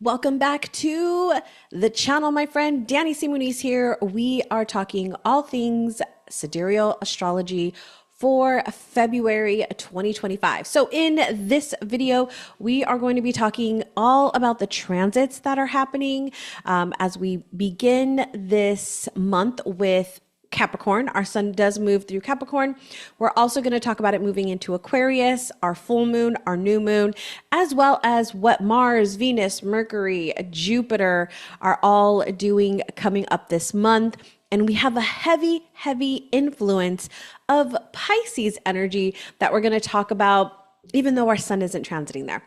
Welcome back to the channel, my friend. Danny C. Muniz here. We are talking all things sidereal astrology for February 2025. So in this video, we are going to be talking all about the transits that are happening as we begin this month with Capricorn. Our sun does move through Capricorn. We're also going to talk about it moving into Aquarius, our full moon, our new moon, as well as what Mars, Venus, Mercury, Jupiter are all doing coming up this month. And we have a heavy influence of Pisces energy that we're going to talk about, even though our sun isn't transiting there.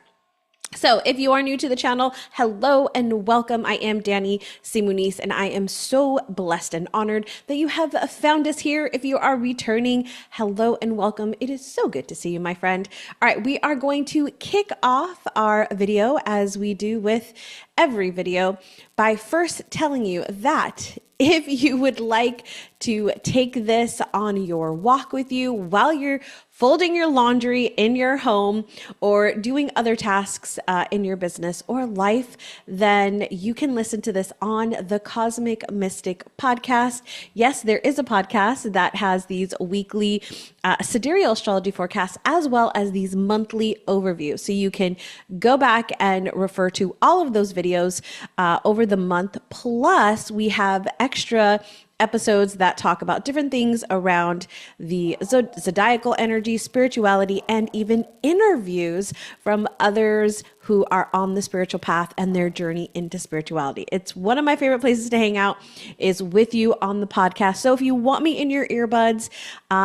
So if you are new to the channel, hello and welcome. I am Danny C. Muniz, and I am so blessed and honored that you have found us here. If you are returning, hello and welcome. It is so good to see you, my friend. All right, we are going to kick off our video as we do with every video by first telling you that if you would like to take this on your walk with you while you're folding your laundry in your home or doing other tasks in your business or life, then you can listen to this on the Cosmic Mystic podcast. Yes, there is a podcast that has these weekly sidereal astrology forecasts as well as these monthly overviews. So you can go back and refer to all of those videos over the month. Plus, we have extra episodes that talk about different things around the zodiacal energy, spirituality, and even interviews from others who are on the spiritual path and their journey into spirituality. It's one of my favorite places to hang out is with you on the podcast. So if you want me in your earbuds,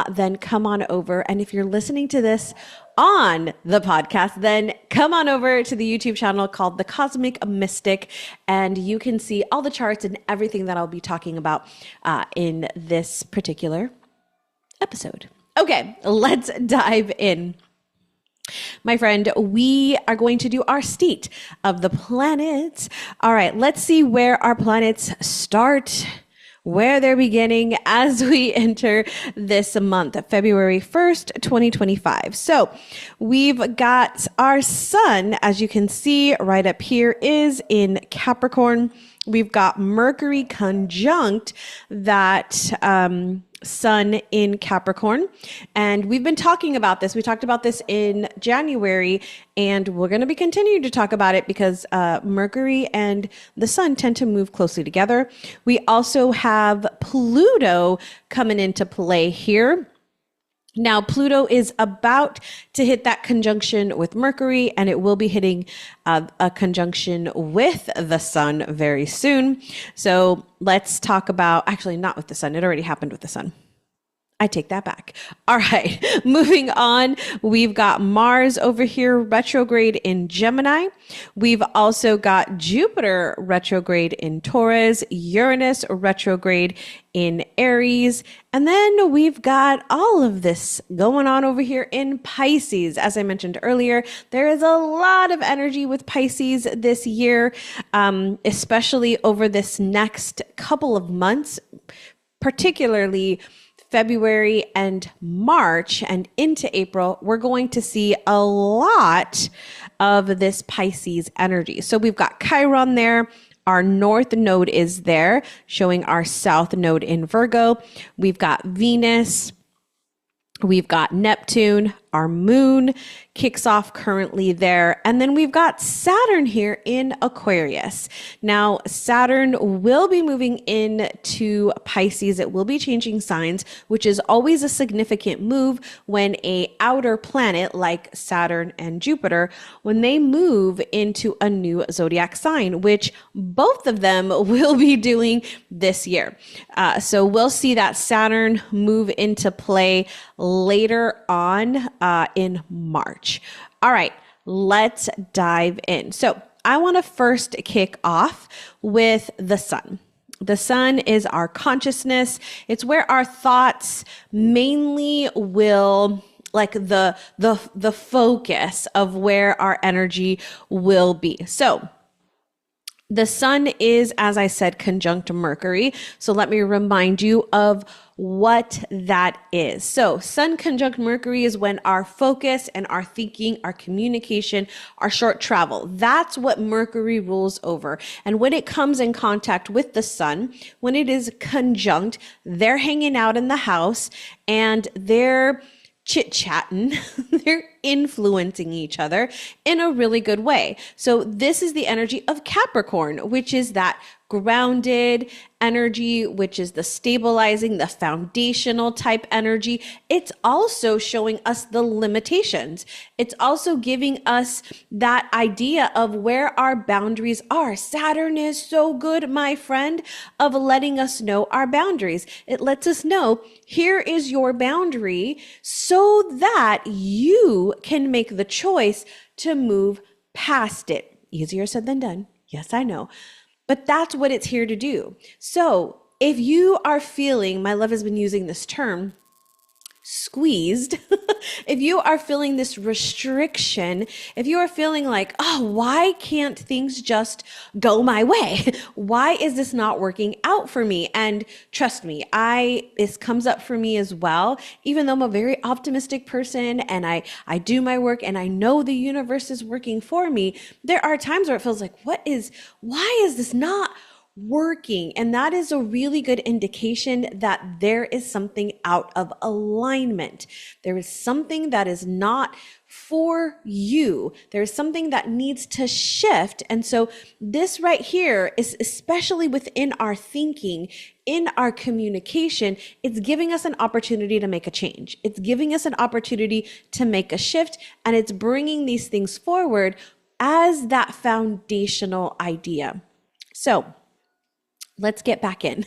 then come on over. And if you're listening to this on the podcast, then come on over to the YouTube channel called The Cosmic Mystic, and you can see all the charts and everything that I'll be talking about in this particular episode. Okay, let's dive in. My friend, we are going to do our state of the planets. All right, let's see where our planets start, where they're beginning as we enter this month, February 1st, 2025. So we've got our sun, as you can see right up here, is in Capricorn. We've got Mercury conjunct that sun in Capricorn. And we've been talking about this. We talked about this in January, and we're going to be continuing to talk about it because Mercury and the sun tend to move closely together. We also have Pluto coming into play here. Now, Pluto is about to hit that conjunction with Mercury, and it will be hitting a conjunction with the sun very soon. So let's talk about, actually not with the sun. It already happened with the sun. I take that back. All right, moving on. We've got Mars over here retrograde in Gemini. We've also got Jupiter retrograde in Taurus, Uranus retrograde in Aries. And then we've got all of this going on over here in Pisces. As I mentioned earlier, there is a lot of energy with Pisces this year, especially over this next couple of months, particularly February and March and into April. We're going to see a lot of this Pisces energy. So we've got Chiron there. Our north node is there, showing our south node in Virgo. We've got Venus. We've got Neptune. Our moon kicks off currently there. And then we've got Saturn here in Aquarius. Now, Saturn will be moving into Pisces. It will be changing signs, which is always a significant move when a outer planet like Saturn and Jupiter, when they move into a new zodiac sign, which both of them will be doing this year. So we'll see that Saturn move into play later on in March. All right, let's dive in. So I want to first kick off with the sun. The sun is our consciousness. It's where our thoughts mainly will, like the focus of where our energy will be. So The sun is, as I said, conjunct Mercury. So let me remind you of what that is. So sun conjunct Mercury is when our focus and our thinking, our communication, our short travel, that's what Mercury rules over. And when it comes in contact with the sun, when it is conjunct, they're hanging out in the house and they're chit-chatting, they're influencing each other in a really good way. So this is the energy of Capricorn, which is that grounded energy, which is the stabilizing, the foundational type energy. It's also showing us the limitations. It's also giving us that idea of where our boundaries are. Saturn is so good, my friend, of letting us know our boundaries. It lets us know, here is your boundary so that you can make the choice to move past it. Easier said than done. Yes, I know. But that's what it's here to do. So if you are feeling, my love has been using this term, squeezed, if you are feeling this restriction, if you are feeling like, oh, why can't things just go my way? Why is this not working out for me? And trust me, this comes up for me as well. Even though I'm a very optimistic person and I do my work and I know the universe is working for me, there are times where it feels like, why is this not working? And that is a really good indication that there is something out of alignment. There is something that is not for you. There is something that needs to shift. And so this right here is especially within our thinking, in our communication, it's giving us an opportunity to make a change. It's giving us an opportunity to make a shift, and it's bringing these things forward as that foundational idea. So let's get back in.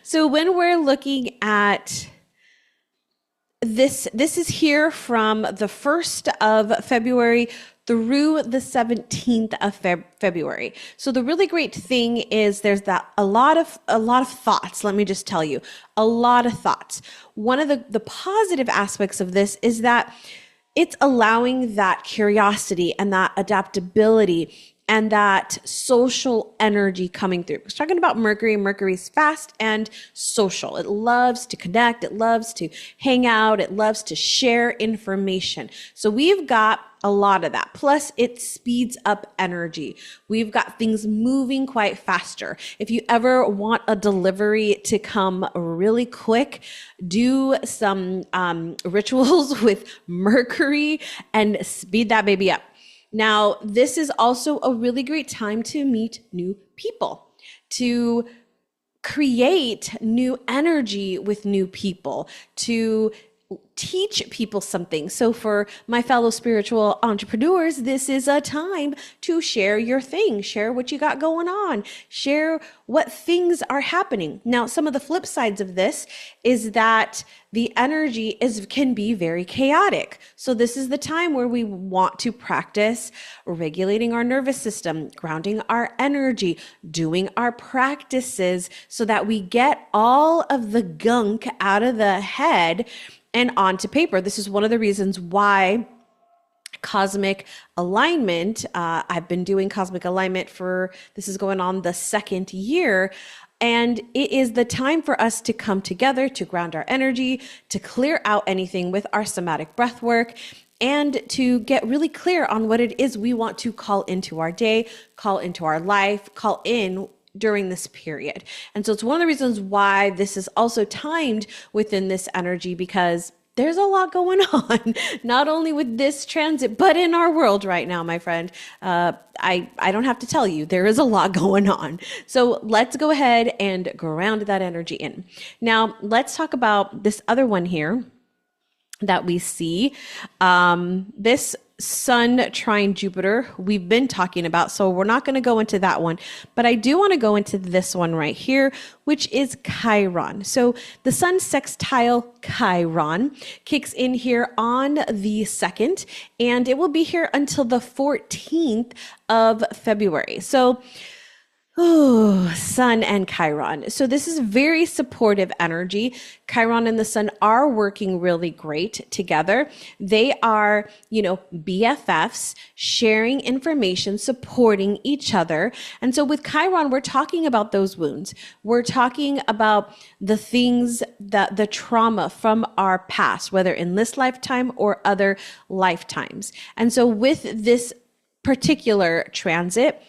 So when we're looking at this is here from the 1st of February through the 17th of February. So the really great thing is there's a lot of thoughts. Let me just tell you, a lot of thoughts. One of the positive aspects of this is that it's allowing that curiosity and that adaptability and that social energy coming through. I was talking about Mercury. Mercury's fast and social. It loves to connect. It loves to hang out. It loves to share information. So we've got a lot of that. Plus, it speeds up energy. We've got things moving quite faster. If you ever want a delivery to come really quick, do some rituals with Mercury and speed that baby up. Now, this is also a really great time to meet new people, to create new energy with new people, to teach people something. So for my fellow spiritual entrepreneurs, this is a time to share your thing, share what you got going on, share what things are happening. Now, some of the flip sides of this is that the energy can be very chaotic. So this is the time where we want to practice regulating our nervous system, grounding our energy, doing our practices so that we get all of the gunk out of the head and onto paper. This is one of the reasons why cosmic alignment, I've been doing cosmic alignment this is going on the 2nd year. And it is the time for us to come together, to ground our energy, to clear out anything with our somatic breath work, and to get really clear on what it is we want to call into our day, call into our life, call in during this period. And so it's one of the reasons why this is also timed within this energy, because there's a lot going on, not only with this transit, but in our world right now, my friend. I don't have to tell you, there is a lot going on. So let's go ahead and ground that energy in. Now, let's talk about this other one here that we see. This Sun trine Jupiter we've been talking about, so we're not going to go into that one, but I do want to go into this one right here, which is Chiron. So the Sun sextile Chiron kicks in here on the 2nd, and it will be here until the 14th of February. So Oh, Sun and Chiron. So this is very supportive energy. Chiron and the Sun are working really great together. They are, BFFs, sharing information, supporting each other. And so with Chiron, we're talking about those wounds. We're talking about the things that the trauma from our past, whether in this lifetime or other lifetimes. And so with this particular transit,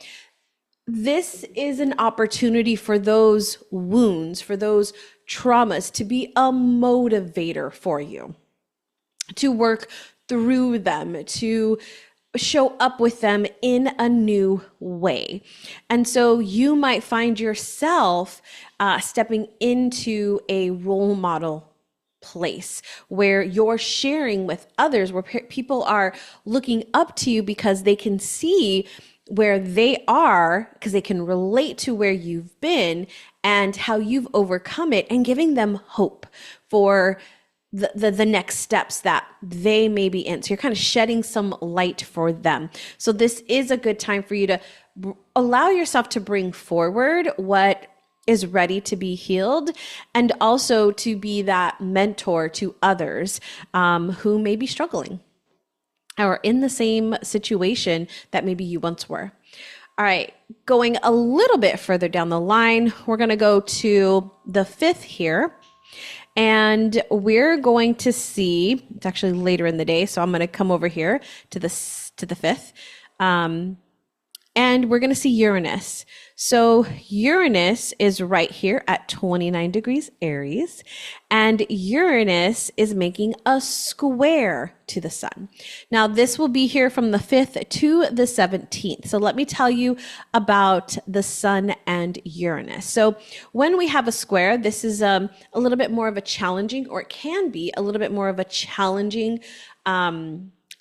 this is an opportunity for those wounds, for those traumas to be a motivator for you, to work through them, to show up with them in a new way. And so you might find yourself stepping into a role model place where you're sharing with others, where people are looking up to you because they can see where they are, because they can relate to where you've been and how you've overcome it, and giving them hope for the next steps that they may be in. So you're kind of shedding some light for them. So this is a good time for you to allow yourself to bring forward what is ready to be healed, and also to be that mentor to others who may be struggling or in the same situation that maybe you once were. All right, going a little bit further down the line, we're going to go to the 5th here. And we're going to see, it's actually later in the day, so I'm going to come over here to the 5th. And we're going to see Uranus. So Uranus is right here at 29 degrees Aries, and Uranus is making a square to the sun. Now, this will be here from the 5th to the 17th. So let me tell you about the sun and Uranus. So when we have a square, this is a little bit more of a challenging, or it can be a little bit more of a challenging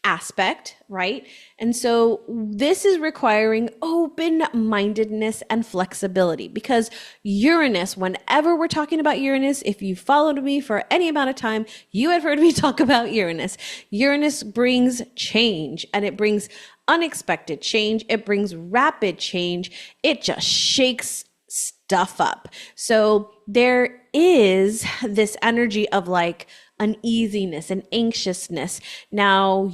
aspect, right? And so this is requiring open-mindedness and flexibility, because Uranus, whenever we're talking about Uranus, if you followed me for any amount of time, you have heard me talk about Uranus. Uranus brings change, and it brings unexpected change. It brings rapid change. It just shakes stuff up. So there is this energy of like uneasiness and anxiousness. Now,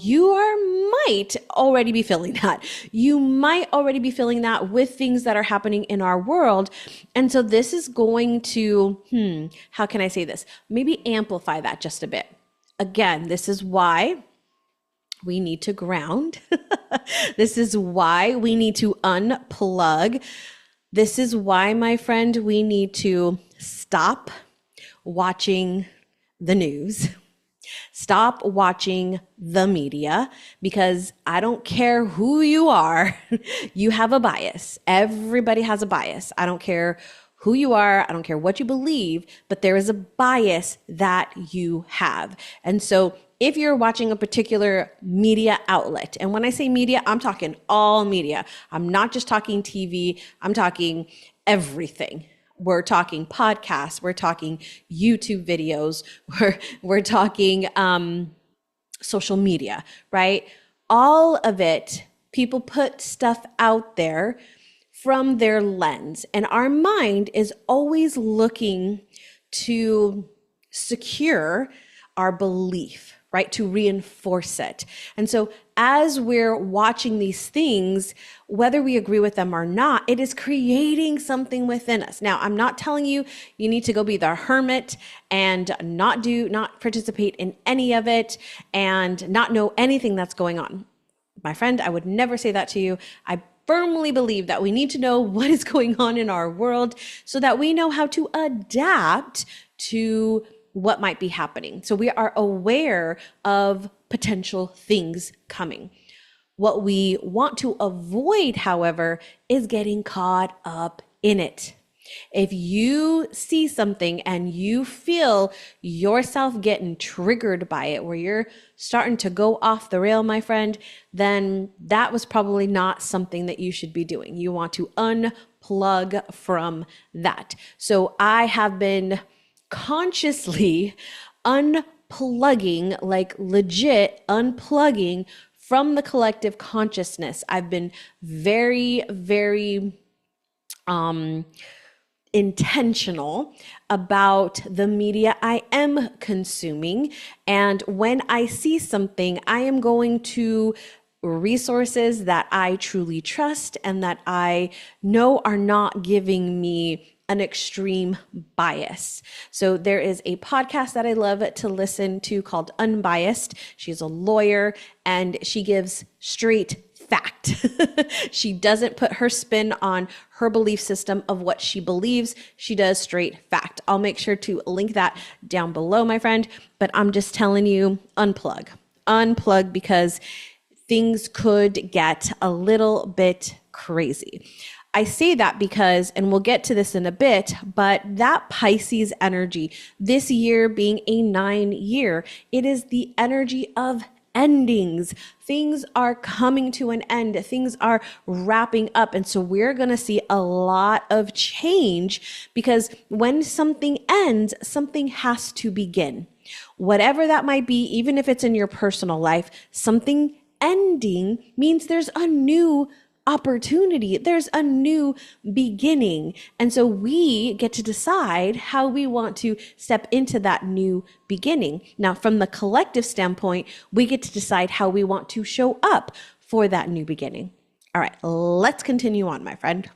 might already be feeling that. You might already be feeling that with things that are happening in our world. And so this is going to, how can I say this? Maybe amplify that just a bit. Again, this is why we need to ground. This is why we need to unplug. This is why, my friend, we need to stop watching the news, stop watching the media, because I don't care who you are, you have a bias. Everybody has a bias. I don't care who you are, I don't care what you believe, but there is a bias that you have. And so if you're watching a particular media outlet, and when I say media, I'm talking all media. I'm not just talking TV, I'm talking everything. We're talking podcasts, we're talking YouTube videos, we're talking social media, right? All of it, people put stuff out there from their lens, and our mind is always looking to secure our belief, right? To reinforce it. And so as we're watching these things, whether we agree with them or not, it is creating something within us. Now, I'm not telling you need to go be the hermit and not participate in any of it and not know anything that's going on. My friend, I would never say that to you. I firmly believe that we need to know what is going on in our world so that we know how to adapt to what might be happening. So we are aware of potential things coming. What we want to avoid, however, is getting caught up in it. If you see something and you feel yourself getting triggered by it, where you're starting to go off the rail, my friend, then that was probably not something that you should be doing. You want to unplug from that. So I have been consciously unplugging, like legit unplugging from the collective consciousness. I've been very, very intentional about the media I am consuming. And when I see something, I am going to resources that I truly trust and that I know are not giving me an extreme bias. So there is a podcast that I love to listen to called Unbiased. She's a lawyer and she gives straight fact. She doesn't put her spin on her belief system of what she believes. She does straight fact. I'll make sure to link that down below, my friend. But I'm just telling you, unplug because things could get a little bit crazy. I say that because, and we'll get to this in a bit, but that Pisces energy, this year being a 9 year, it is the energy of endings. Things are coming to an end. Things are wrapping up. And so we're going to see a lot of change because when something ends, something has to begin. Whatever that might be, even if it's in your personal life, something ending means there's a new opportunity. There's a new beginning. And so we get to decide how we want to step into that new beginning. Now, from the collective standpoint, we get to decide how we want to show up for that new beginning. All right, let's continue on, my friend.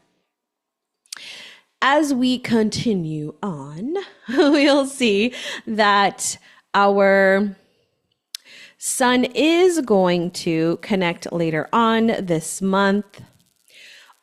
As we continue on, we'll see that our Sun is going to connect later on this month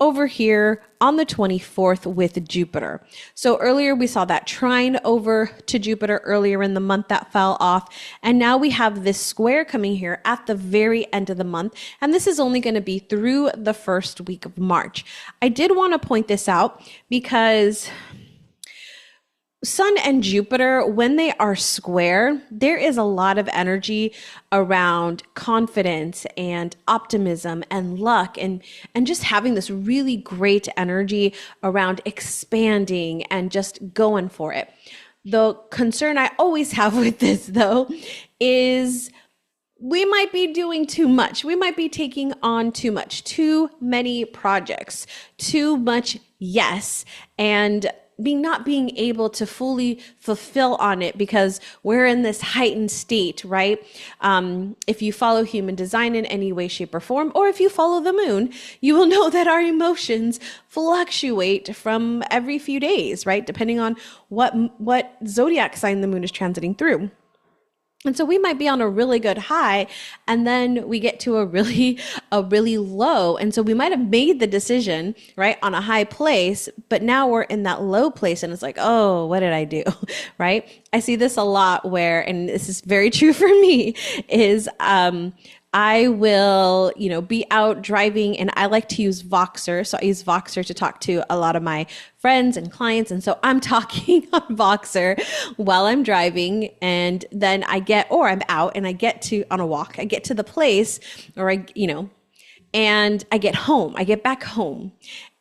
over here on the 24th with Jupiter. So earlier we saw that trine over to Jupiter earlier in the month that fell off. And now we have this square coming here at the very end of the month. And this is only going to be through the first week of March. I did want to point this out because Sun and Jupiter, when they are square, there is a lot of energy around confidence and optimism and luck and just having this really great energy around expanding and just going for it. The concern I always have with this, though, is we might be doing too much. We might be taking on too much, too many projects, too much yes, and not being able to fully fulfill on it because we're in this heightened state, right? If you follow human design in any way, shape, or form, or if you follow the moon, you will know that our emotions fluctuate from every few days, right? Depending on what zodiac sign the moon is transiting through. And so we might be on a really good high and then we get to a really low. And so we might have made the decision, right, on a high place, but now we're in that low place and it's like, oh, what did I do? Right? I see this a lot where, and this is very true for me, is I will, be out driving and I like to use Voxer. So I use Voxer to talk to a lot of my friends and clients. And so I'm talking on Voxer while I'm driving and then I'm out and I get to, on a walk, I get to the place and I get back home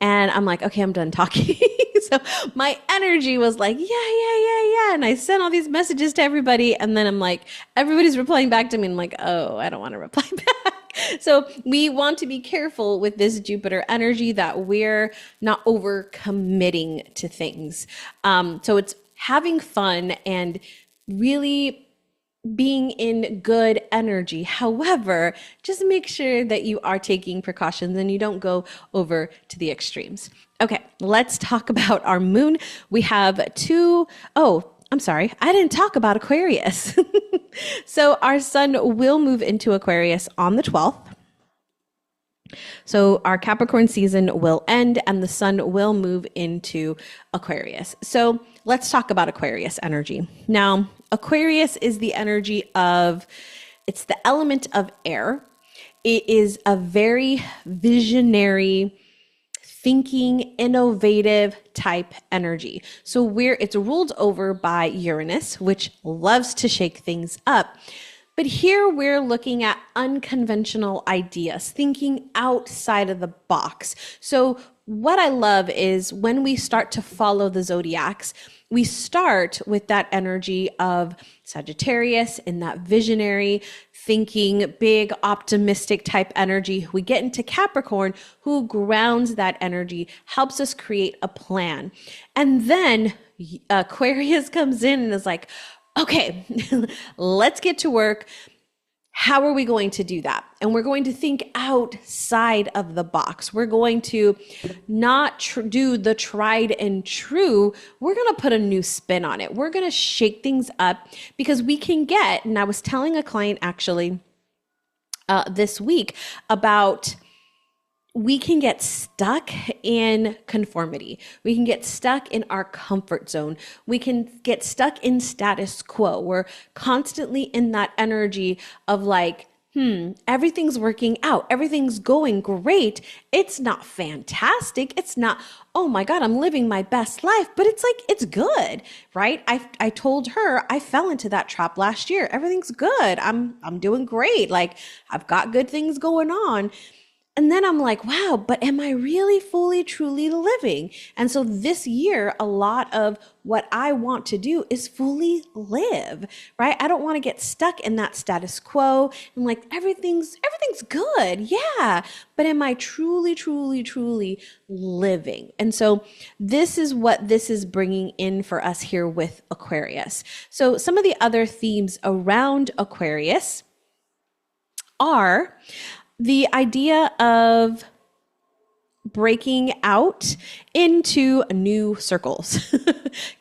and I'm like, okay, I'm done talking. So my energy was like, yeah. And I sent all these messages to everybody. And then I'm like, everybody's replying back to me. And I'm like, oh, I don't want to reply back. So we want to be careful with this Jupiter energy that we're not over committing to things. So it's having fun and really being in good energy. However, just make sure that you are taking precautions and you don't go over to the extremes. Okay, let's talk about our moon. We have I'm sorry, I didn't talk about Aquarius. So our sun will move into Aquarius on the 12th. So our Capricorn season will end and the sun will move into Aquarius. So let's talk about Aquarius energy. Now, Aquarius is the energy it's the element of air. It is a very visionary, thinking, innovative type energy. So it's ruled over by Uranus, which loves to shake things up. But here we're looking at unconventional ideas, thinking outside of the box. So what I love is when we start to follow the zodiacs, we start with that energy of Sagittarius in that visionary thinking, big optimistic type energy. We get into Capricorn, who grounds that energy, helps us create a plan. And then Aquarius comes in and is like, okay, let's get to work. How are we going to do that? And we're going to think outside of the box. We're going to not do the tried and true. We're going to put a new spin on it. We're going to shake things up because we can get, and I was telling a client actually this week about we can get stuck in conformity. We can get stuck in our comfort zone. We can get stuck in status quo. We're constantly in that energy of like, everything's working out. Everything's going great. It's not fantastic. It's not, oh my God, I'm living my best life, but it's like, it's good, right? I told her I fell into that trap last year. Everything's good. I'm doing great. Like I've got good things going on. And then I'm like, wow, but am I really fully, truly living? And so this year, a lot of what I want to do is fully live, right? I don't want to get stuck in that status quo and like everything's good. Yeah. But am I truly, truly, truly living? And so this is what this is bringing in for us here with Aquarius. So some of the other themes around Aquarius are the idea of breaking out into new circles,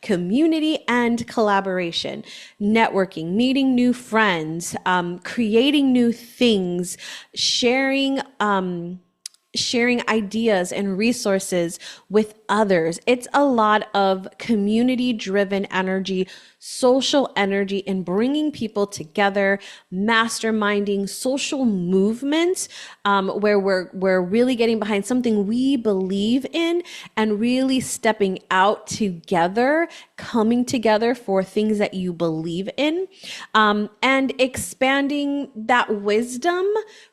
community and collaboration, networking, meeting new friends, creating new things, sharing ideas and resources with others. It's a lot of community-driven energy, social energy, and bringing people together, masterminding social movements, where we're really getting behind something we believe in and really stepping out together, coming together for things that you believe in, and expanding that wisdom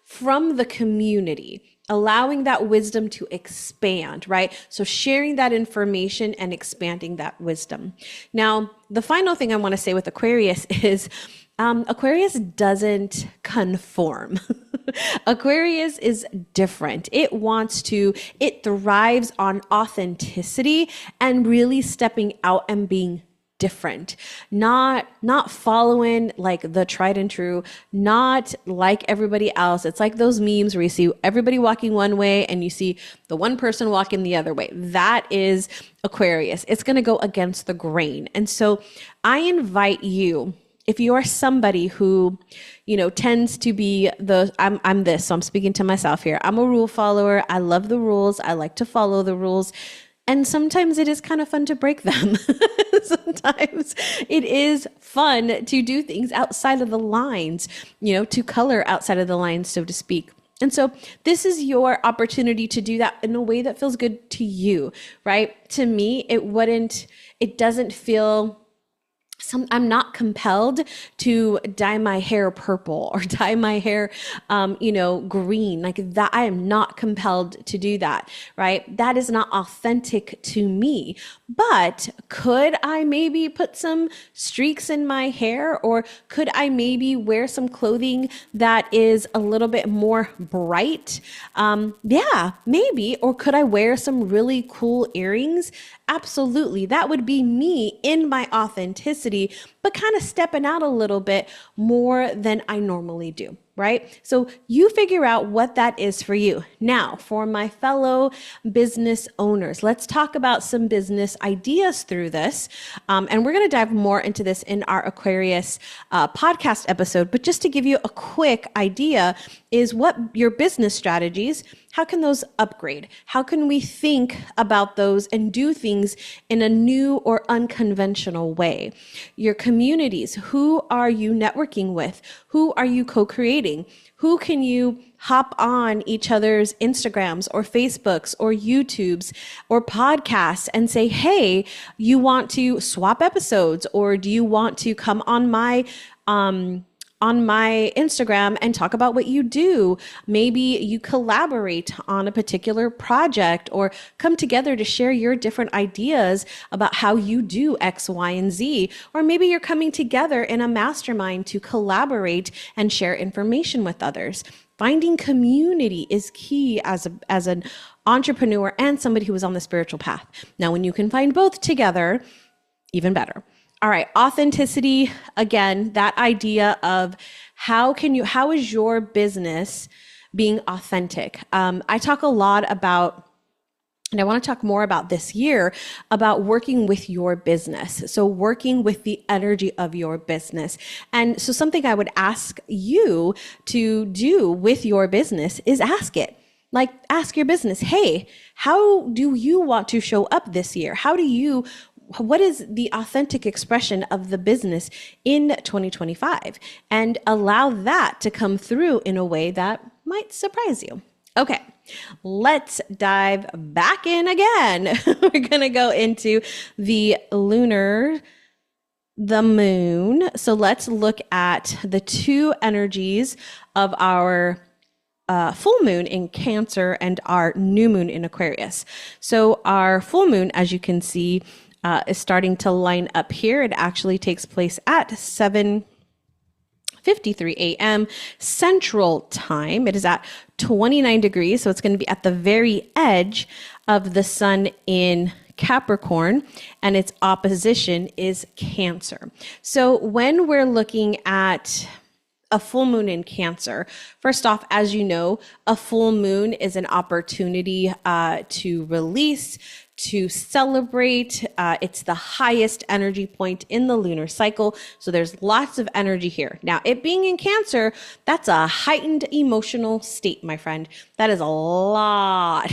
from the community, allowing that wisdom to expand, right? So sharing that information and expanding that wisdom. Now, the final thing I want to say with Aquarius is Aquarius doesn't conform. Aquarius is different. It thrives on authenticity and really stepping out and being different, not following like the tried and true, not like everybody else. It's like those memes where you see everybody walking one way and you see the one person walking the other way. That is Aquarius. It's going to go against the grain. And so I invite you, if you are somebody who, tends to be I'm this, so I'm speaking to myself here. I'm a rule follower. I love the rules. I like to follow the rules. And sometimes it is kind of fun to break them. Sometimes it is fun to do things outside of the lines, to color outside of the lines, so to speak. And so this is your opportunity to do that in a way that feels good to you, right? To me, it doesn't feel I'm not compelled to dye my hair purple or dye my hair, green like that. I am not compelled to do that, right? That is not authentic to me. But could I maybe put some streaks in my hair, or could I maybe wear some clothing that is a little bit more bright? Yeah, maybe. Or could I wear some really cool earrings? Absolutely. That would be me in my authenticity, but kind of stepping out a little bit more than I normally do, right? So you figure out what that is for you. Now, for my fellow business owners, let's talk about some business ideas through this. And we're going to dive more into this in our Aquarius podcast episode. But just to give you a quick idea is what your business strategies, how can those upgrade? How can we think about those and do things in a new or unconventional way? Your communities, who are you networking with? Who are you co-creating? Who can you hop on each other's Instagrams or Facebooks or YouTubes or podcasts and say, hey, you want to swap episodes, or do you want to come on my on my Instagram and talk about what you do. Maybe you collaborate on a particular project or come together to share your different ideas about how you do X, Y, and Z. Or maybe you're coming together in a mastermind to collaborate and share information with others. Finding community is key as an entrepreneur and somebody who is on the spiritual path. Now, when you can find both together, even better. All right, authenticity, again, that idea of how is your business being authentic? I talk a lot about, and I want to talk more about this year, about working with your business. So working with the energy of your business. And so something I would ask you to do with your business is ask it. Like, ask your business, hey, how do you want to show up this year? What is the authentic expression of the business in 2025? And allow that to come through in a way that might surprise you. Okay, let's dive back in again. We're going to go into the moon. So let's look at the two energies of our full moon in Cancer and our new moon in Aquarius. So our full moon, as you can see, is starting to line up here. It actually takes place at 7:53 a.m. Central Time. It is at 29 degrees, so it's going to be at the very edge of the sun in Capricorn, and its opposition is Cancer. So when we're looking at a full moon in Cancer, first off, as you know, a full moon is an opportunity to release, to celebrate. It's the highest energy point in the lunar cycle. So there's lots of energy here. Now, it being in Cancer, that's a heightened emotional state, my friend. That is a lot.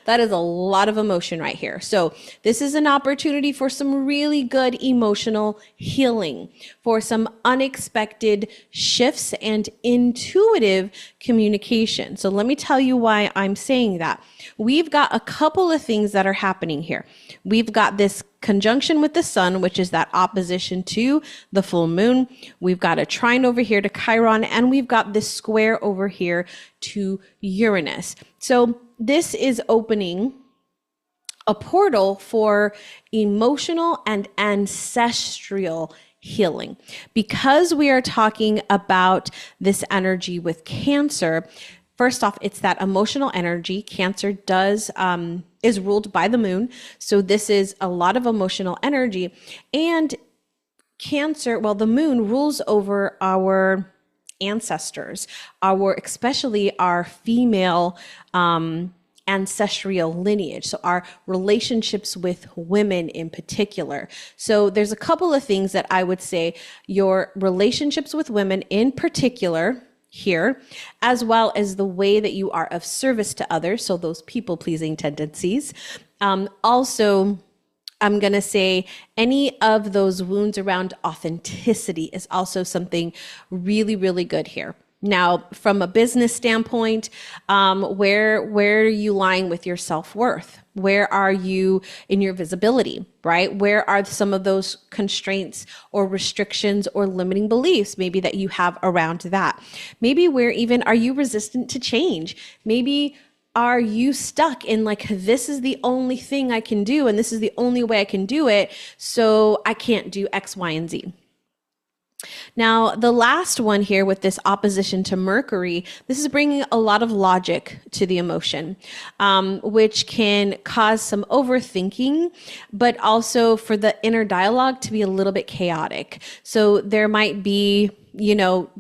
That is a lot of emotion right here. So this is an opportunity for some really good emotional healing, for some unexpected shifts and intuitive communication. So let me tell you why I'm saying that. We've got a couple of things that are happening here. We've got this conjunction with the sun, which is that opposition to the full moon. We've got a trine over here to Chiron, and we've got this square over here to Uranus. So this is opening a portal for emotional and ancestral healing. Because we are talking about this energy with Cancer, first off, it's that emotional energy. Cancer is ruled by the moon. So this is a lot of emotional energy. And Cancer, well, the moon rules over our ancestors, especially our female ancestral lineage. So our relationships with women in particular. So there's a couple of things that I would say your relationships with women in particular here, as well as the way that you are of service to others. So those people-pleasing tendencies. Also, I'm going to say any of those wounds around authenticity is also something really, really good here. Now, from a business standpoint, where are you lying with your self-worth? Where are you in your visibility, right? Where are some of those constraints or restrictions or limiting beliefs maybe that you have around that? Maybe where even are you resistant to change? Maybe are you stuck in like, this is the only thing I can do and this is the only way I can do it, so I can't do X, Y, and Z. Now, the last one here with this opposition to Mercury, this is bringing a lot of logic to the emotion, which can cause some overthinking, but also for the inner dialogue to be a little bit chaotic. So there might be,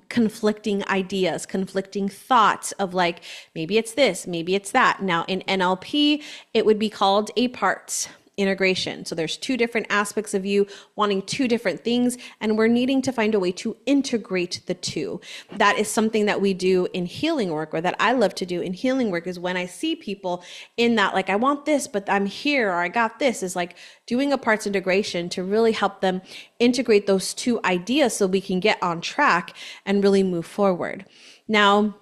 conflicting ideas, conflicting thoughts of like, maybe it's this, maybe it's that. Now in NLP, it would be called a parts integration. So there's two different aspects of you wanting two different things, and we're needing to find a way to integrate the two. That is something that we do in healing work, or that I love to do in healing work, is when I see people in that, like, I want this, but I'm here, or I got this, is like doing a parts integration to really help them integrate those two ideas so we can get on track and really move forward. Now,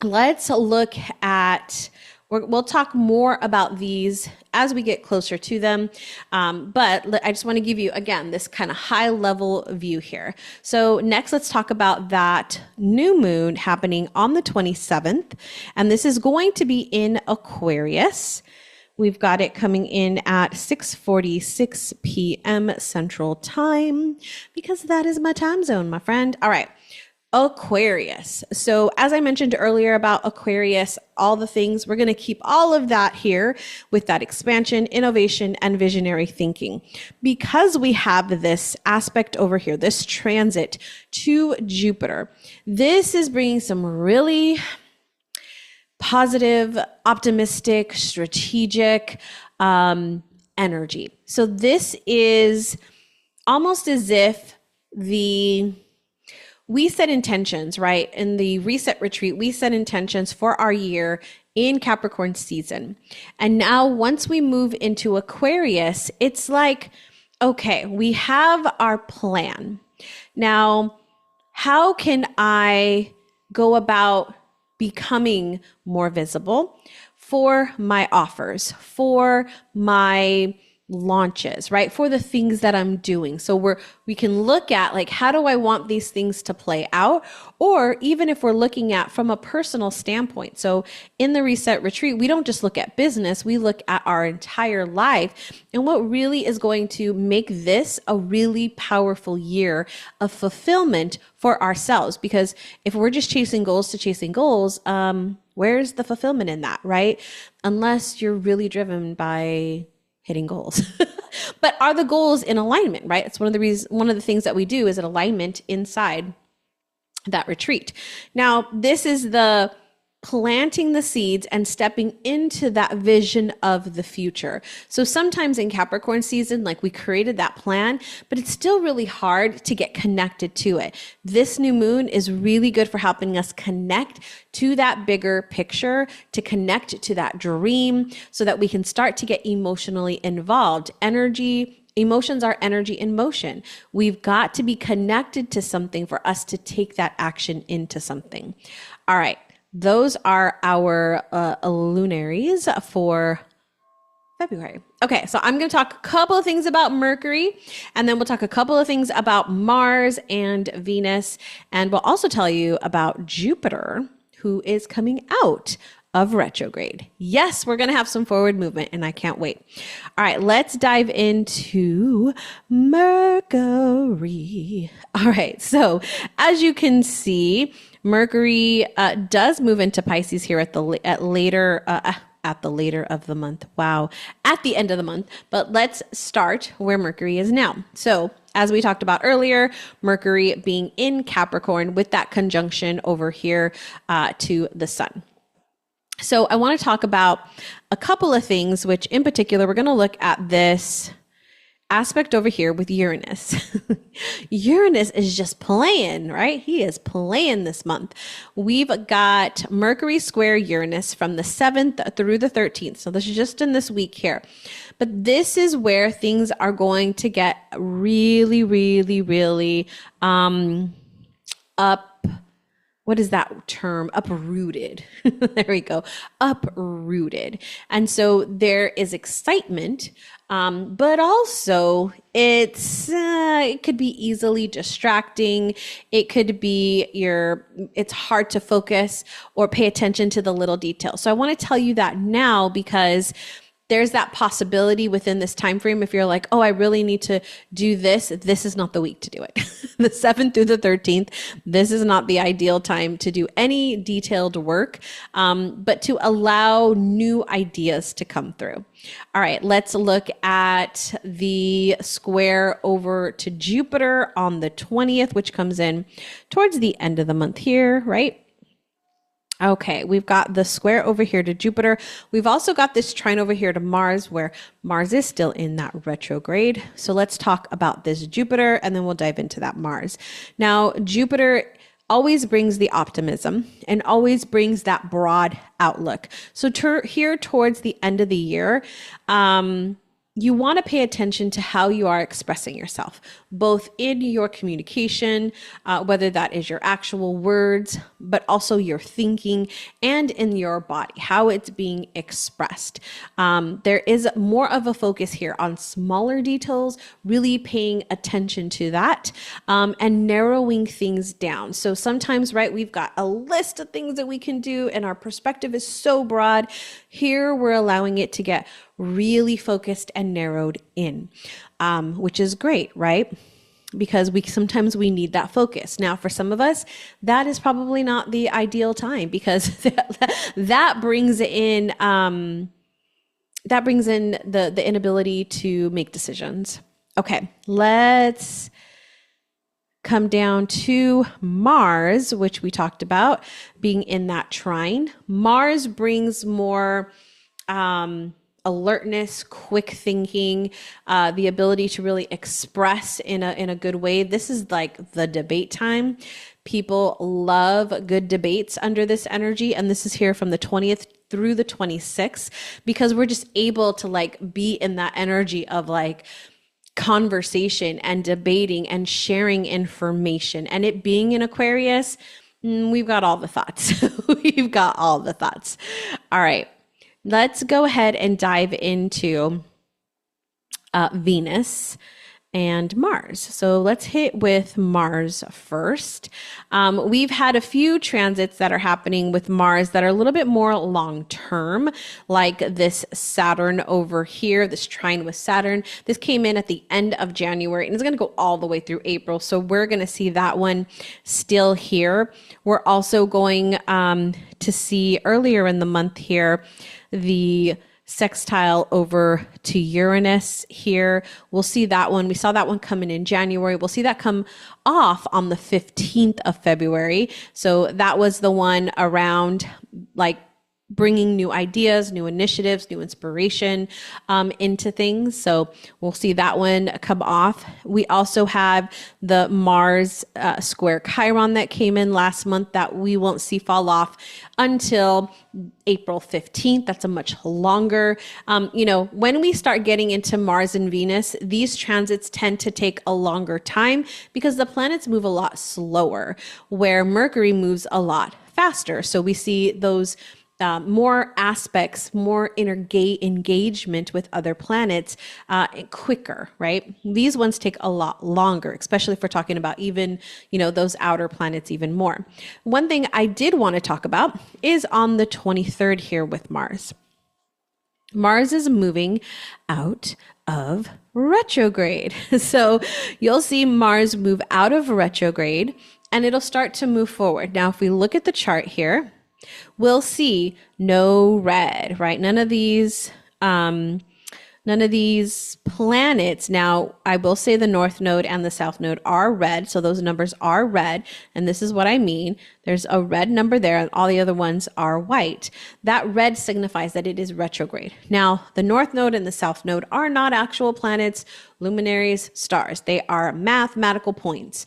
let's look at We'll talk more about these as we get closer to them. But I just want to give you, again, this kind of high level view here. So next, let's talk about that new moon happening on the 27th. And this is going to be in Aquarius. We've got it coming in at 6:46 p.m. Central Time, because that is my time zone, my friend. All right. Aquarius. So as I mentioned earlier about Aquarius, all the things, we're going to keep all of that here with that expansion, innovation, and visionary thinking. Because we have this aspect over here, this transit to Jupiter, this is bringing some really positive, optimistic, strategic energy. So this is almost as if we set intentions, right? In the reset retreat, we set intentions for our year in Capricorn season. And now once we move into Aquarius, it's like, okay, we have our plan. Now, how can I go about becoming more visible for my offers, for my launches, right? For the things that I'm doing. So we can look at like, how do I want these things to play out? Or even if we're looking at from a personal standpoint. So in the reset retreat, we don't just look at business, we look at our entire life and what really is going to make this a really powerful year of fulfillment for ourselves. Because if we're just chasing goals to chasing goals, where's the fulfillment in that, right? Unless you're really driven by hitting goals. But are the goals in alignment, right? It's one of the things that we do is an alignment inside that retreat. Now, this is the planting the seeds and stepping into that vision of the future. So sometimes in Capricorn season, like we created that plan, but it's still really hard to get connected to it. This new moon is really good for helping us connect to that bigger picture, to connect to that dream so that we can start to get emotionally involved. Emotions are energy in motion. We've got to be connected to something for us to take that action into something. All right. Those are our lunaries for February. Okay, so I'm going to talk a couple of things about Mercury, and then we'll talk a couple of things about Mars and Venus, and we'll also tell you about Jupiter, who is coming out of retrograde. Yes, we're going to have some forward movement, and I can't wait. All right, let's dive into Mercury. All right, so as you can see, Mercury does move into Pisces here at the later of the month. Wow, at the end of the month. But let's start where Mercury is now. So as we talked about earlier, Mercury being in Capricorn with that conjunction over here to the sun. So I want to talk about a couple of things, which in particular, we're going to look at this aspect over here with Uranus. Uranus is just playing, right? He is playing this month. We've got Mercury square Uranus from the 7th through the 13th. So this is just in this week here. But this is where things are going to get really, really, really what is that term? Uprooted. There we go. Uprooted. And so there is excitement, but also it could be easily distracting. It could be it's hard to focus or pay attention to the little details. So I want to tell you that now because there's that possibility within this time frame. If you're like, oh, I really need to do this is not the week to do it. The 7th through the 13th, this is not the ideal time to do any detailed work, but to allow new ideas to come through. All right, let's look at the square over to Jupiter on the 20th, which comes in towards the end of the month here, right? Okay, we've got the square over here to Jupiter. We've also got this trine over here to Mars, where Mars is still in that retrograde. So let's talk about this Jupiter, and then we'll dive into that Mars. Now, Jupiter always brings the optimism and always brings that broad outlook. So here towards the end of the year, you want to pay attention to how you are expressing yourself, both in your communication, whether that is your actual words, but also your thinking and in your body, how it's being expressed. There is more of a focus here on smaller details, really paying attention to that, and narrowing things down. So sometimes, right, we've got a list of things that we can do and our perspective is so broad. Here, we're allowing it to get really focused and narrowed in, which is great, right? Because sometimes we need that focus. Now, for some of us, that is probably not the ideal time, because that brings in the inability to make decisions. Okay, let's come down to Mars, which we talked about being in that trine. Mars brings more alertness, quick thinking, the ability to really express in a good way. This is like the debate time. People love good debates under this energy. And this is here from the 20th through the 26th, because we're just able to like be in that energy of like conversation and debating and sharing information. And it being in Aquarius, we've got all the thoughts. We've got all the thoughts. All right. Let's go ahead and dive into Venus and Mars. So let's hit with Mars first. We've had a few transits that are happening with Mars that are a little bit more long-term, like this Saturn over here, this trine with Saturn. This came in at the end of January and it's going to go all the way through April. So we're going to see that one still here. We're also going to see earlier in the month here, the sextile over to Uranus here. We'll see that one. We saw that one coming in January. We'll see that come off on the 15th of February. So that was the one around like bringing new ideas, new initiatives, new inspiration into things. So we'll see that one come off. We also have the Mars square Chiron that came in last month that we won't see fall off until April 15th. That's a much longer, when we start getting into Mars and Venus, these transits tend to take a longer time because the planets move a lot slower, where Mercury moves a lot faster. So we see those more aspects, more engagement with other planets quicker, right? These ones take a lot longer, especially if we're talking about even, those outer planets even more. One thing I did want to talk about is on the 23rd here with Mars. Mars is moving out of retrograde. So you'll see Mars move out of retrograde and it'll start to move forward. Now, if we look at the chart here, we'll see no red, right? None of these planets. Now, I will say the North Node and the South Node are red. So those numbers are red. And this is what I mean. There's a red number there and all the other ones are white. That red signifies that it is retrograde. Now, the North Node and the South Node are not actual planets, luminaries, stars. They are mathematical points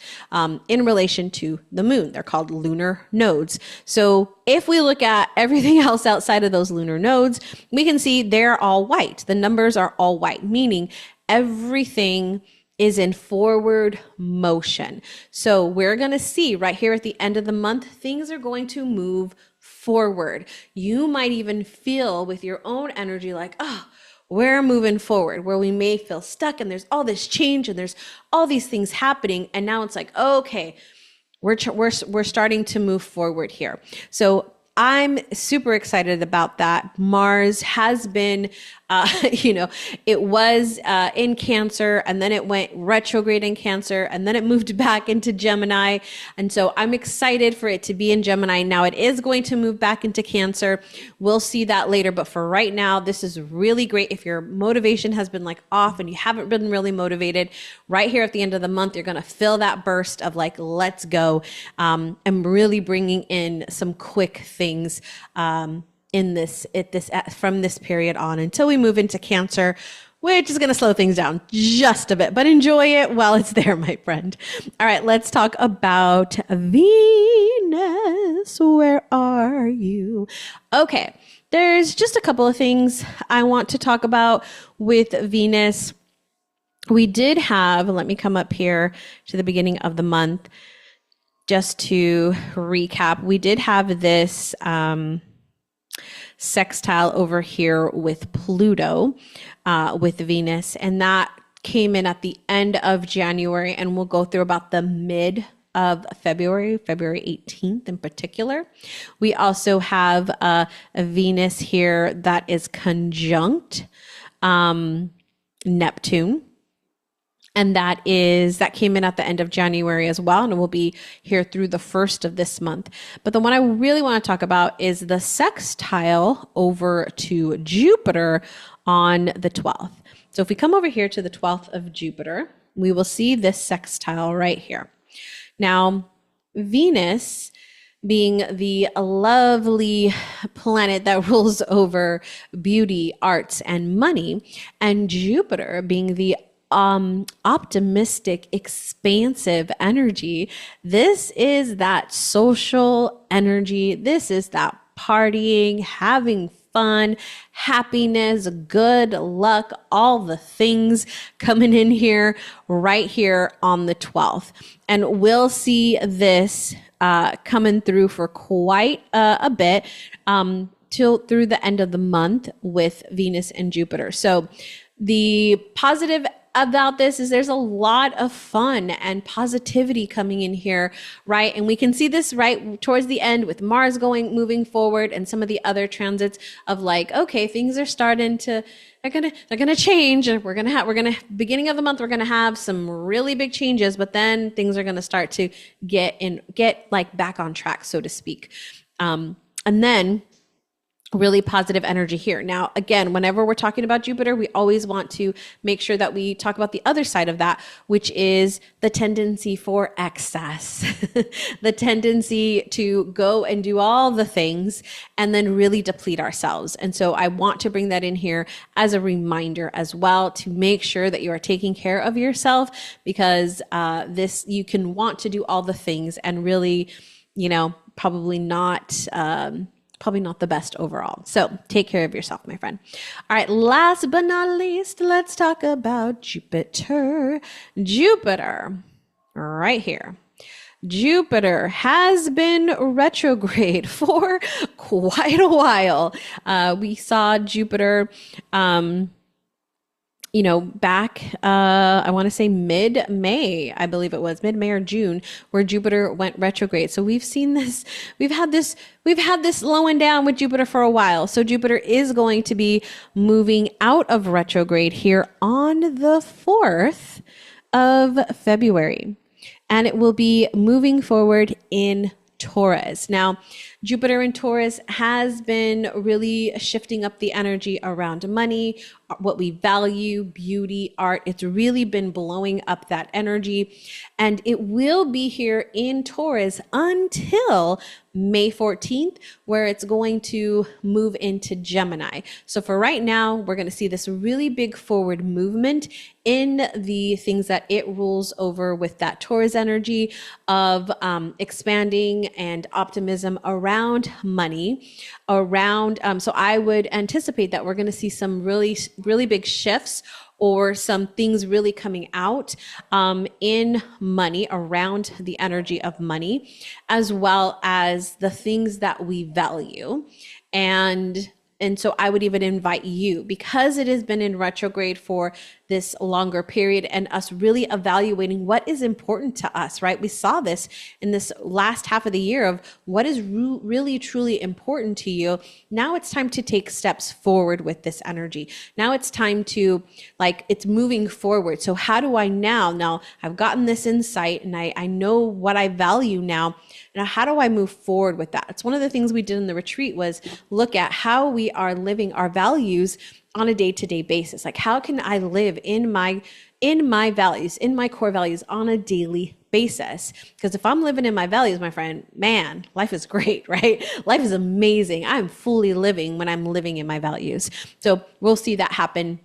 in relation to the moon. They're called lunar nodes. So if we look at everything else outside of those lunar nodes, we can see they're all white. The numbers are all white, meaning everything is in forward motion. So we're going to see right here at the end of the month, things are going to move forward. You might even feel with your own energy like, we're moving forward, where we may feel stuck and there's all this change and there's all these things happening. And now it's like, okay, we're starting to move forward here. So I'm super excited about that. Mars has been, it was in Cancer and then it went retrograde in Cancer and then it moved back into Gemini. And so I'm excited for it to be in Gemini. Now it is going to move back into Cancer. We'll see that later. But for right now, this is really great. If your motivation has been like off and you haven't been really motivated, right here at the end of the month, you're going to feel that burst of like, let's go. And really bringing in some quick things from this period on until we move into Cancer, which is going to slow things down just a bit, but enjoy it while it's there, my friend. All right, let's talk about Venus. Where are you? Okay, there's just a couple of things I want to talk about with Venus. We did have, let me come up here to the beginning of the month just to recap. We did have this sextile over here with Pluto, with Venus, and that came in at the end of January, and we'll go through about the mid of February 18th in particular. We also have a Venus here that is conjunct Neptune. And that came in at the end of January as well, and it will be here through the first of this month. But the one I really want to talk about is the sextile over to Jupiter on the 12th. So if we come over here to the 12th of Jupiter, we will see this sextile right here. Now, Venus being the lovely planet that rules over beauty, arts, and money, and Jupiter being the optimistic, expansive energy. This is that social energy. This is that partying, having fun, happiness, good luck, all the things coming in here right here on the 12th. And we'll see this coming through for quite a bit till through the end of the month with Venus and Jupiter. So the positive about this is there's a lot of fun and positivity coming in here, right? And we can see this right towards the end with Mars moving forward and some of the other transits of like, okay, things are starting to, they're gonna change, and beginning of the month, we're gonna have some really big changes, but then things are gonna start to get like back on track, so to speak. And then really positive energy here. Now, again, whenever we're talking about Jupiter, we always want to make sure that we talk about the other side of that, which is the tendency for excess, the tendency to go and do all the things and then really deplete ourselves. And so I want to bring that in here as a reminder as well, to make sure that you are taking care of yourself, because you can want to do all the things and really, probably not the best overall. So take care of yourself, my friend. All right, last but not least, let's talk about Jupiter. Jupiter, right here. Jupiter has been retrograde for quite a while. We saw Jupiter, back, I want to say mid-May, I believe it was mid-May or June, where Jupiter went retrograde. So we've seen this, we've had this slowing down with Jupiter for a while. So Jupiter is going to be moving out of retrograde here on the 4th of February. And it will be moving forward in Taurus. Now, Jupiter in Taurus has been really shifting up the energy around money, what we value, beauty, art. It's really been blowing up that energy. And it will be here in Taurus until May 14th, where it's going to move into Gemini. So for right now, we're going to see this really big forward movement in the things that it rules over with that Taurus energy of expanding and optimism around money, around, so I would anticipate that we're going to see some really, really big shifts or some things really coming out in money, around the energy of money, as well as the things that we value. And so I would even invite you, because it has been in retrograde for this longer period, and us really evaluating what is important to us, right? We saw this in this last half of the year of what is really, truly important to you. Now it's time to take steps forward with this energy. Now it's time to, it's moving forward. So how do I now I've gotten this insight and I know what I value now. Now, how do I move forward with that? It's one of the things we did in the retreat was look at how we are living our values on a day-to-day basis. Like, how can I live in my values, in my core values on a daily basis? Because if I'm living in my values, my friend, man, life is great, right? Life is amazing. I'm fully living when I'm living in my values. So we'll see that happen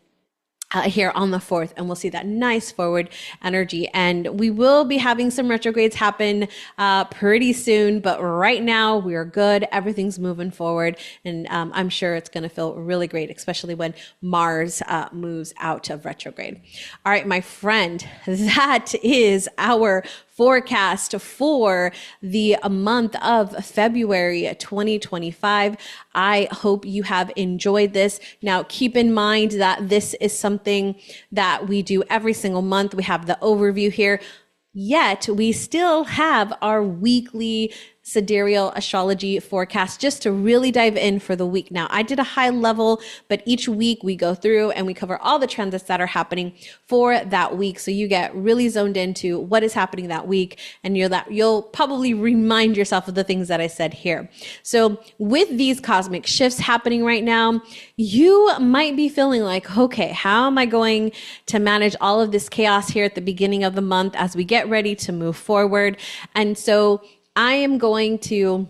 here on the 4th, and we'll see that nice forward energy. And we will be having some retrogrades happen pretty soon, but right now we are good. Everything's moving forward, and I'm sure it's going to feel really great, especially when Mars moves out of retrograde. All right, my friend, that is our forecast for the month of February 2025. I hope you have enjoyed this. Now, keep in mind that this is something that we do every single month. We have the overview here, yet we still have our weekly Sidereal Astrology forecast just to really dive in for the week. Now, I did a high level, but each week we go through and we cover all the transits that are happening for that week. So you get really zoned into what is happening that week, and you'll probably remind yourself of the things that I said here. So with these cosmic shifts happening right now, you might be feeling like, okay, how am I going to manage all of this chaos here at the beginning of the month as we get ready to move forward? And so I am going to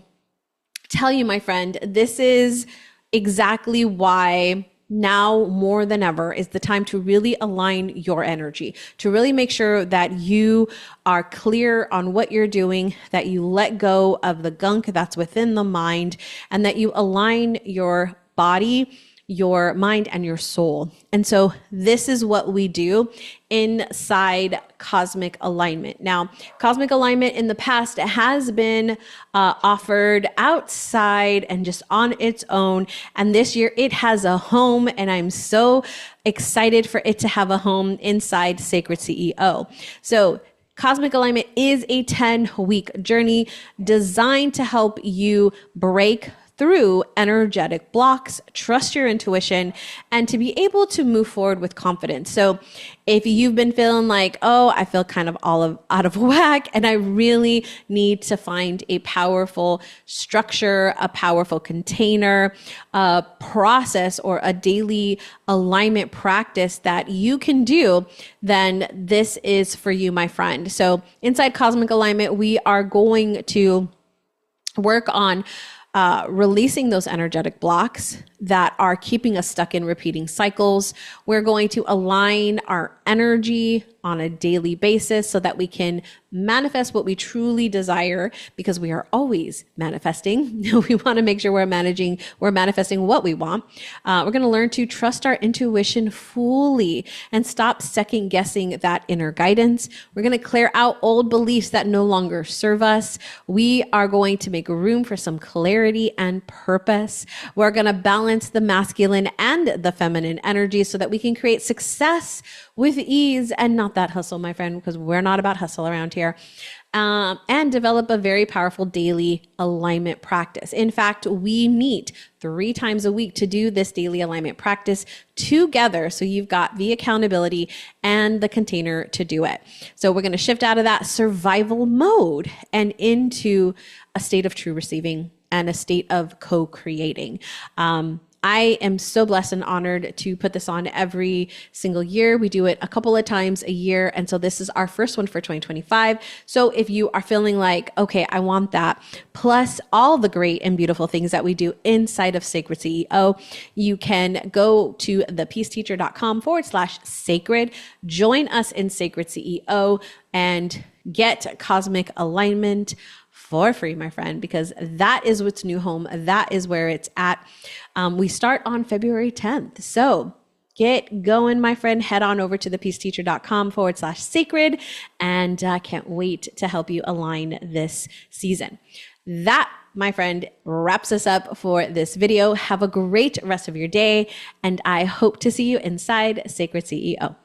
tell you, my friend, this is exactly why now more than ever is the time to really align your energy, to really make sure that you are clear on what you're doing, that you let go of the gunk that's within the mind, and that you align your body, your mind, and your soul. And so this is what we do inside cosmic alignment. Now, cosmic alignment in the past has been offered outside and just on its own. And this year it has a home, and I'm so excited for it to have a home inside Sacred CEO. So cosmic alignment is a 10-week journey designed to help you break through energetic blocks, trust your intuition, and to be able to move forward with confidence. So if you've been feeling like, oh, I feel kind of out of whack, and I really need to find a powerful structure, a powerful container, a process, or a daily alignment practice that you can do, then this is for you, my friend. So inside cosmic alignment, we are going to work on releasing those energetic blocks that are keeping us stuck in repeating cycles. We're going to align our energy on a daily basis so that we can manifest what we truly desire, because we are always manifesting. We want to make sure we're manifesting what we want. We're going to learn to trust our intuition fully and stop second guessing that inner guidance. We're going to clear out old beliefs that no longer serve us. We are going to make room for some clarity and purpose. We're going to balance the masculine and the feminine energy so that we can create success with ease and not that hustle, my friend, because we're not about hustle around here. And develop a very powerful daily alignment practice. In fact, we meet 3 times a week to do this daily alignment practice together. So you've got the accountability and the container to do it. So we're going to shift out of that survival mode and into a state of true receiving and a state of co-creating. I am so blessed and honored to put this on every single year. We do it a couple of times a year. And so this is our first one for 2025. So if you are feeling like, okay, I want that, plus all the great and beautiful things that we do inside of Sacred CEO, you can go to thepeaceteacher.com/sacred, join us in Sacred CEO, and get cosmic alignment for free, my friend, because that is what's new home. That is where it's at. We start on February 10th. So get going, my friend. Head on over to thepeaceteacher.com/sacred, and can't wait to help you align this season. That, my friend, wraps us up for this video. Have a great rest of your day, and I hope to see you inside Sacred CEO.